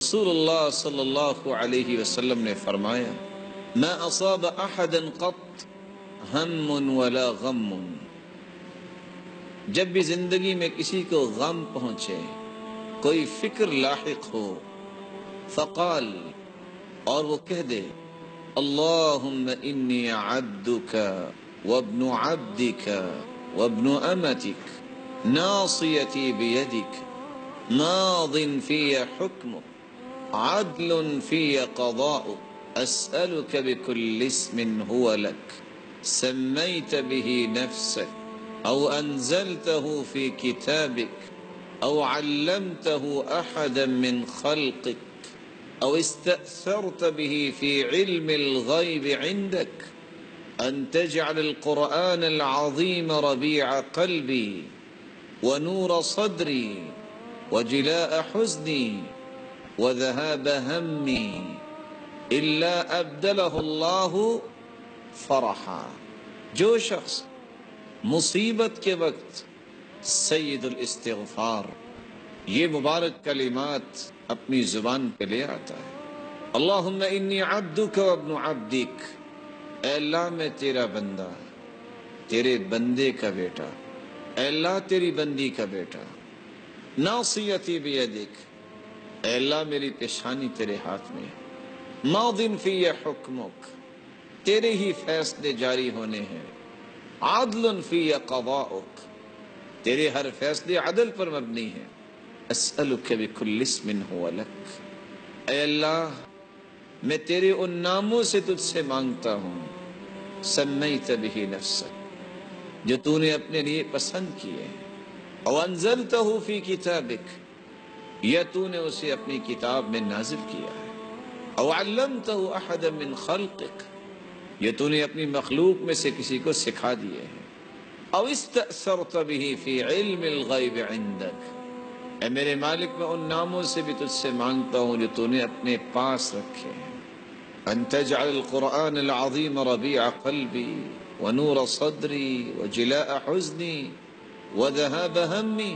رسول اللہ صلی اللہ علیہ وسلم نے فرمایا ما اصاب احدا قط ہم ولا غم، جب بھی زندگی میں کسی کو غم پہنچے، کوئی فکر لاحق ہو، فقال، اور وہ کہہ دے اللہم انی عبدک وابن عبدک وابن امتک ناصیتی بیدک ماض فی حکمک عدل فی قضاؤک اسألک بکل اسم هو لک سمیت به نفسک او انزلته فی کتابک او علمته احدا من خلقک او استأثرت به في علم الغيب عندك ان تجعل القرآن العظيم ربيع قلبي ونور صدري وجلاء حزني وذهاب همي الا ابدله الله فرحا۔ جو شخص مصیبت کے وقت سید الاستغفار یہ مبارک کلمات اپنی زبان پہ لے آتا ہے، اللہم انی عبدک وابن عبدک، اے اللہ میں تیرا بندہ، تیرے بندے کا بیٹا، اے اللہ تیری بندی کا بیٹا، ناصیتی بیدک، اے اللہ میری پیشانی تیرے ہاتھ میں، ماض فی حکمک، تیرے ہی فیصلے جاری ہونے ہیں، عدل فی قضاؤک، تیرے ہر فیصلے عدل پر مبنی ہیں، اسألک بکل اسم هو لک، اے اللہ میں تیرے ان ناموں سے تجھ سے مانگتا ہوں، سمیت به نفسک، جو تو نے اپنے لیے پسند کیے، او انزلتہ فی کتابک، یا تو نے اسے اپنی کتاب میں نازل کیا ہے، او علمتہ احدا من خلقک، یا تو نے اپنی مخلوق میں سے کسی کو سکھا دیے ہیں، او استأثرت به فی علم الغیب عندک، اے میرے مالک میں ان ناموں سے بھی تجھ سے مانگتا ہوں جو تو نے اپنے پاس رکھے ہیں، ان تجعل القرآن العظیم ربیع قلبی ونور صدری وجلاء حزنی وذہاب ہمی،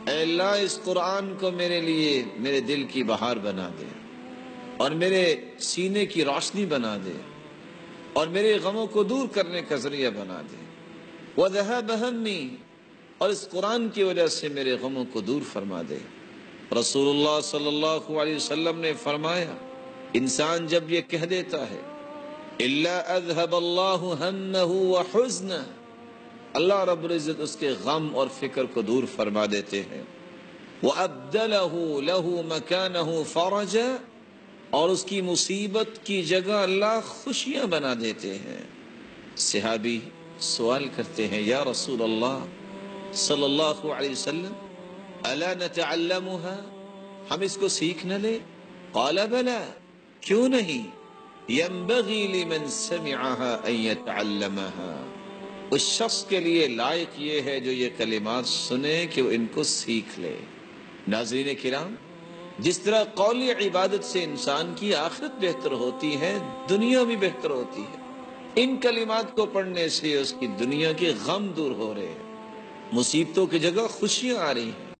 اے اللہ اس قرآن کو میرے لیے میرے دل کی بہار بنا دے اور میرے سینے کی روشنی بنا دے اور میرے غموں کو دور کرنے کا ذریعہ بنا دے، وذہاب ہمی، اور اس قرآن کی وجہ سے میرے غموں کو دور فرما دے۔ رسول اللہ صلی اللہ علیہ وسلم نے فرمایا انسان جب یہ کہہ دیتا ہے الا اذهب اللہ ہمہ وحزنہ، اللہ رب العزت اس کے غم اور فکر کو دور فرما دیتے ہیں، وَأَبْدَلَهُ لَهُ مَكَانَهُ فَرَجًا، اور اس کی مصیبت کی جگہ اللہ خوشیاں بنا دیتے ہیں۔ صحابی سوال کرتے ہیں یا رسول اللہ صلی اللہ علیہ وسلم الا نتعلمها، ہم اس کو سیکھ نہ لیں؟ قال بلا، کیوں نہیں، ينبغي لمن سمعها ان يتعلمها، اس شخص کے لیے لائق یہ ہے جو یہ کلمات سنے کہ وہ ان کو سیکھ لے۔ ناظرین کرام، جس طرح قولی عبادت سے انسان کی آخرت بہتر ہوتی ہے، دنیا بھی بہتر ہوتی ہے، ان کلمات کو پڑھنے سے اس کی دنیا کے غم دور ہو رہے ہیں، مصیبتوں کی جگہ خوشیاں آ رہی ہیں۔